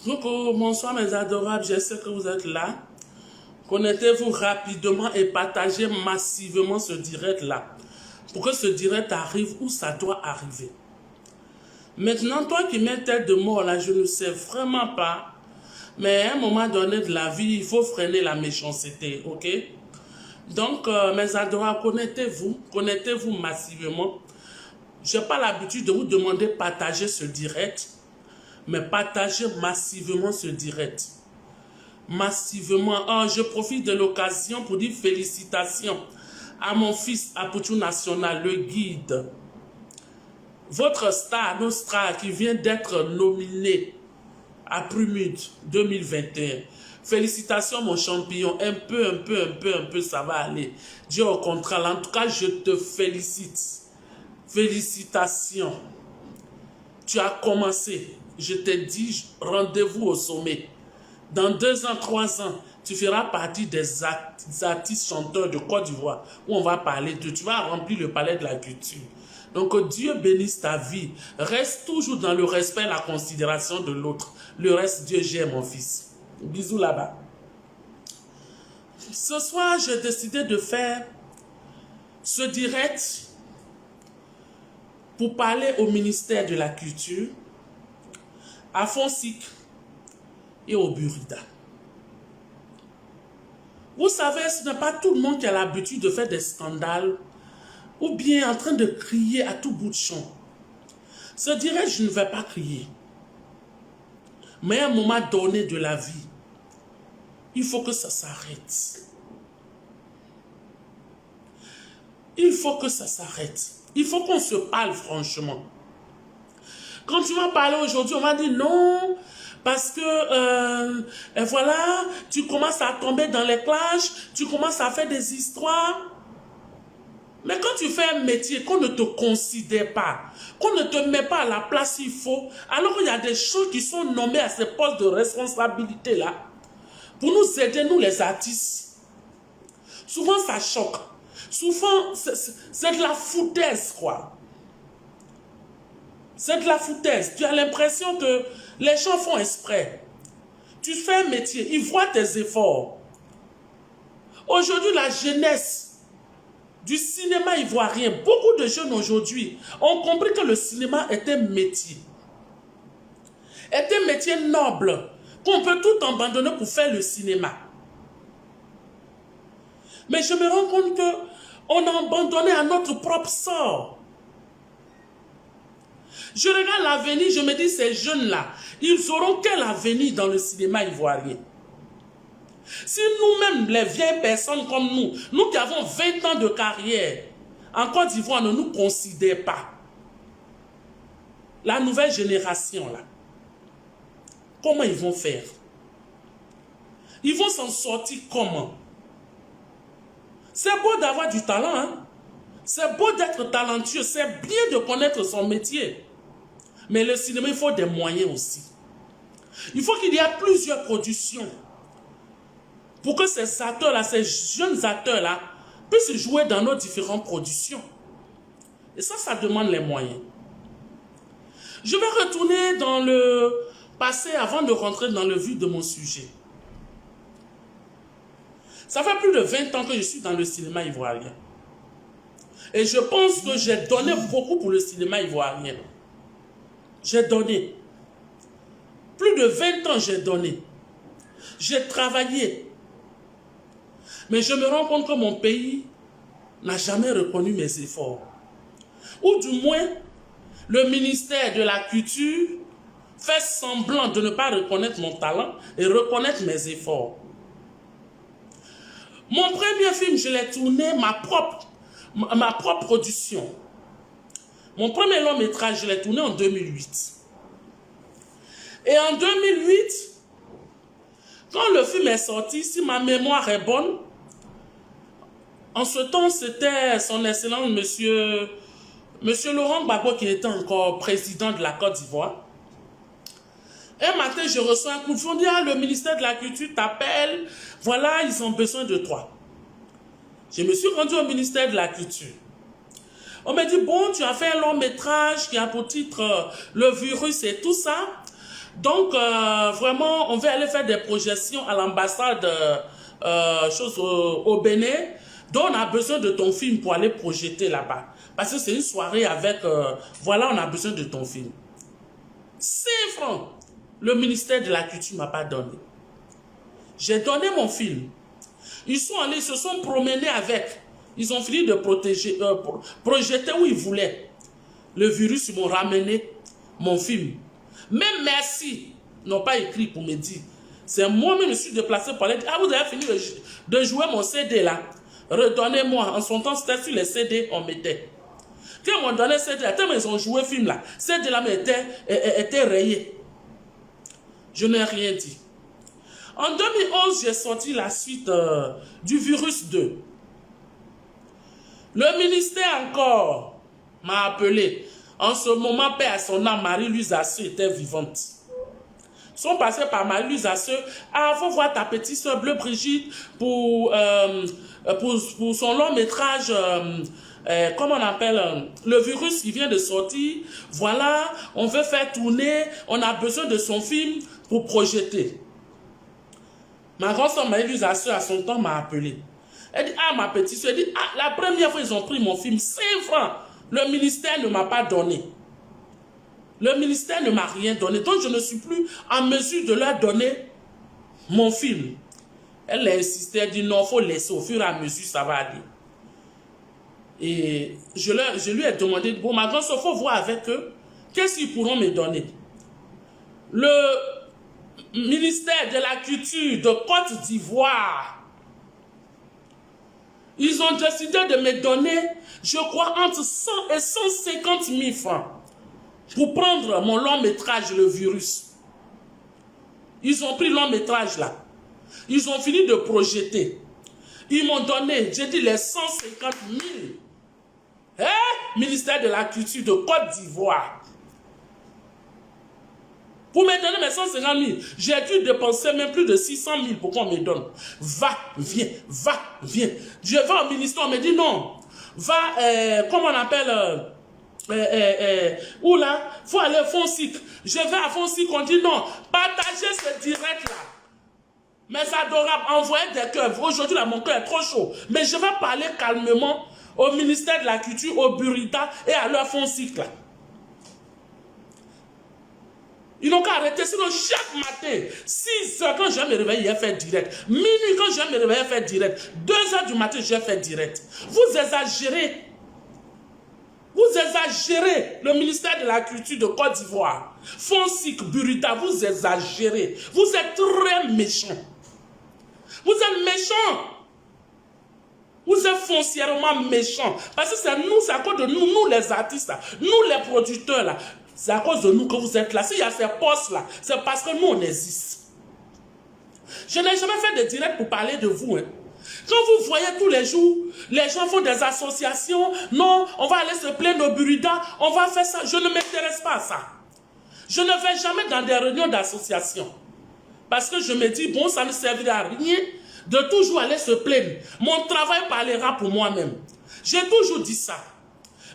Coucou, bonsoir mes adorables, je sais que vous êtes là. Connectez-vous rapidement et partagez massivement ce direct-là. Pour que ce direct arrive où ça doit arriver. Maintenant, toi qui mets tête de mort là, je ne sais vraiment pas. Mais à un moment donné de la vie, il faut freiner la méchanceté, ok? Donc, mes adorables, connectez-vous massivement. Je n'ai pas l'habitude de vous demander de partager ce direct. Mais partagez massivement ce direct. Massivement. Oh, je profite de l'occasion pour dire félicitations à mon fils Aputu National, le guide. Votre star, notre star qui vient d'être nominé à Prumud 2021. Félicitations mon champion. Un peu, ça va aller. Dieu au contraire. En tout cas, je te félicite. Félicitations. Tu as commencé. Je te dis, rendez-vous au sommet. Dans 2 ans, 3 ans, tu feras partie des artistes chanteurs de Côte d'Ivoire où on va parler de. Tu vas remplir le palais de la culture. Donc, Dieu bénisse ta vie. Reste toujours dans le respect et la considération de l'autre. Le reste, Dieu gère, mon fils. Bisous là-bas. Ce soir, j'ai décidé de faire ce direct pour parler au ministère de la Culture, à Fonsic et au Burida. Vous savez, ce n'est pas tout le monde qui a l'habitude de faire des scandales ou bien en train de crier à tout bout de champ. Ce direct, je ne vais pas crier. Mais à un moment donné de la vie, il faut que ça s'arrête. Il faut que ça s'arrête. Il faut qu'on se parle franchement. Quand tu m'as parlé aujourd'hui, on m'a dit non, parce que, et voilà, tu commences à tomber dans les clashs, tu commences à faire des histoires. Mais quand tu fais un métier qu'on ne te considère pas, qu'on ne te met pas à la place qu'il faut, alors qu'il y a des choses qui sont nommées à ces postes de responsabilité-là, pour nous aider, nous les artistes, souvent ça choque. Souvent, c'est de la foutaise, quoi. C'est de la foutaise. Tu as l'impression que les gens font exprès. Tu fais un métier, ils voient tes efforts. Aujourd'hui, la jeunesse du cinéma ivoirien, beaucoup de jeunes aujourd'hui ont compris que le cinéma est un métier. Est un métier noble, qu'on peut tout abandonner pour faire le cinéma. Mais je me rends compte qu'on a abandonné à notre propre sort. Je regarde l'avenir, je me dis, ces jeunes-là, ils auront quel avenir dans le cinéma ivoirien? Si nous-mêmes, les vieilles personnes comme nous qui avons 20 ans de carrière, en Côte d'Ivoire, ne nous considèrent pas, la nouvelle génération, là, comment ils vont faire? Ils vont s'en sortir comment? C'est beau d'avoir du talent, hein? C'est beau d'être talentueux, c'est bien de connaître son métier. Mais le cinéma, il faut des moyens aussi. Il faut qu'il y ait plusieurs productions pour que ces acteurs-là, ces jeunes acteurs-là, puissent jouer dans nos différentes productions. Et ça demande les moyens. Je vais retourner dans le passé avant de rentrer dans le vif de mon sujet. Ça fait plus de 20 ans que je suis dans le cinéma ivoirien. Et je pense que j'ai donné beaucoup pour le cinéma ivoirien. J'ai donné. Plus de 20 ans, j'ai donné. J'ai travaillé. Mais je me rends compte que mon pays n'a jamais reconnu mes efforts. Ou du moins, le ministère de la Culture fait semblant de ne pas reconnaître mon talent et reconnaître mes efforts. Mon premier film, je l'ai tourné, ma propre production. Mon premier long métrage, je l'ai tourné en 2008. Et en 2008, quand le film est sorti, si ma mémoire est bonne, en ce temps, c'était son excellence, monsieur Laurent Gbagbo, qui était encore président de la Côte d'Ivoire. Un matin, je reçois un coup de fil, on dit, ah, le ministère de la Culture t'appelle, voilà, ils ont besoin de toi. Je me suis rendu au ministère de la Culture. On m'a dit, bon, tu as fait un long métrage qui a pour titre Le virus et tout ça. Donc, vraiment, on va aller faire des projections à l'ambassade au Bénin. Donc, on a besoin de ton film pour aller projeter là-bas. Parce que c'est une soirée avec, voilà, on a besoin de ton film. 5 francs, le ministère de la Culture ne m'a pas donné. J'ai donné mon film. Ils sont allés, ils se sont promenés avec. Ils ont fini de projeter où ils voulaient. Le virus, ils m'ont ramené mon film. Même merci, ils n'ont pas écrit pour me dire. C'est moi-même, je me suis déplacé pour aller dire, ah, vous avez fini de jouer mon CD là. Redonnez-moi. En son temps, c'était sur les CD, on mettait. Quand ils m'ont donné CD là, tellement ils ont joué le film là, CD là était rayé. Je n'ai rien dit. En 2011, j'ai sorti la suite du virus 2. Le ministère encore m'a appelé. En ce moment, paix à son âme, Marie-Louise Asseux était vivante. Ils sont passés par Marie-Louise Asseux. Ah, faut voir ta petite soeur Bleu Brigitte pour son long métrage, comment on appelle, le virus qui vient de sortir. Voilà, on veut faire tourner, on a besoin de son film pour projeter. Ma grand-sœur Marie-Louise Asseux, à son temps, m'a appelé. Elle dit, ah, ma petite soeur, elle dit, ah, la première fois, ils ont pris mon film, 5 francs. Le ministère ne m'a pas donné. Le ministère ne m'a rien donné. Donc, je ne suis plus en mesure de leur donner mon film. Elle a insisté, elle dit, non, il faut laisser. Au fur et à mesure, ça va aller. Et je lui ai demandé, bon, ma grand-sœur, il faut voir avec eux. Qu'est-ce qu'ils pourront me donner? Le ministère de la Culture de Côte d'Ivoire, ils ont décidé de me donner, je crois, entre 100 et 150 000 francs pour prendre mon long métrage, Le virus. Ils ont pris le long métrage là. Ils ont fini de projeter. Ils m'ont donné, j'ai dit les 150 000. Hein? Ministère de la Culture de Côte d'Ivoire. Pour me donner mes 150 000, j'ai dû dépenser même plus de 600 000 pour qu'on me donne. Va, viens, va, viens. Je vais au ministère, on me dit non. Va, comment on appelle, où là, il faut aller à Fonsic. Je vais à Fonsic, on dit non. Partagez ce direct là. Mes adorables, envoyez des cœurs. Aujourd'hui, là, mon cœur est trop chaud. Mais je vais parler calmement au ministère de la Culture, au Burita et à leur Fonsic là. Ils n'ont qu'à arrêter, sinon chaque matin, 6 heures quand je vais me réveiller, je fais direct. Minuit quand je vais me réveiller, je fais direct. 2 heures du matin, je fais direct. Vous exagérez. Vous exagérez. Le ministère de la Culture de Côte d'Ivoire, Fonsic, Burita, vous exagérez. Vous êtes très méchants. Vous êtes méchants. Vous êtes foncièrement méchants. Parce que c'est nous, c'est à cause de nous, nous les artistes, là, nous les producteurs, là. C'est à cause de nous que vous êtes là. S'il y a ces postes-là, c'est parce que nous, on existe. Je n'ai jamais fait de direct pour parler de vous. Hein. Quand vous voyez tous les jours, les gens font des associations. Non, on va aller se plaindre au Burida. On va faire ça. Je ne m'intéresse pas à ça. Je ne vais jamais dans des réunions d'association. Parce que je me dis, bon, ça ne servira à rien de toujours aller se plaindre. Mon travail parlera pour moi-même. J'ai toujours dit ça.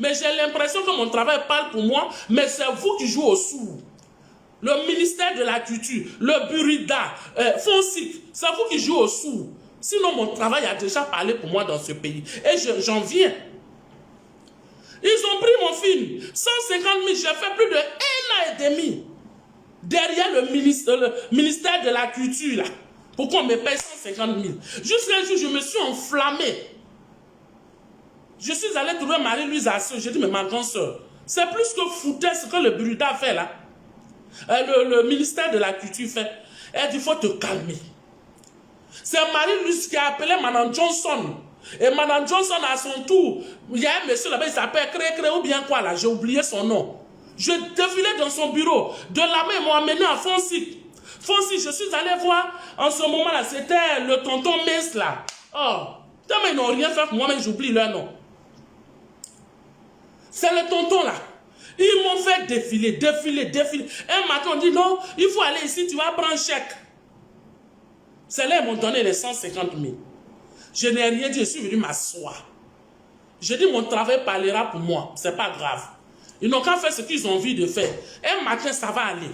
Mais j'ai l'impression que mon travail parle pour moi, mais c'est vous qui jouez au sourd. Le ministère de la Culture, le Burida, Fonsic, c'est vous qui jouez au sourd. Sinon, mon travail a déjà parlé pour moi dans ce pays. Et j'en viens. Ils ont pris mon film. 150 000, j'ai fait plus de 1 an et demi. Derrière le ministère de la Culture, là. Pourquoi on me paye 150 000? Jusqu'à un jour, je me suis enflammé. Je suis allé trouver Marie-Louise Asseux. J'ai dit, mais ma grande soeur, c'est plus que foutaise ce que le Burida fait là. Le ministère de la Culture fait. Elle dit, il faut te calmer. C'est Marie-Louise qui a appelé Madame Johnson. Et Madame Johnson, à son tour, il y a un monsieur là-bas, il s'appelle Cré ou bien quoi là, j'ai oublié son nom. Je défilais dans son bureau. De là-bas, ils m'ont amené à Fonsic. Fonsic, je suis allé voir, en ce moment-là, c'était le tonton Mess là. Oh, tellement ils n'ont rien fait pour moi, mais j'oublie leur nom. C'est le tonton là. Ils m'ont fait défiler, défiler, défiler. Un matin, on dit non, il faut aller ici, tu vas prendre un chèque. C'est là, ils m'ont donné les 150 000. Je n'ai rien dit, je suis venu m'asseoir. Je dis, mon travail parlera pour moi, c'est pas grave. Ils n'ont qu'à faire ce qu'ils ont envie de faire. Un matin, ça va aller.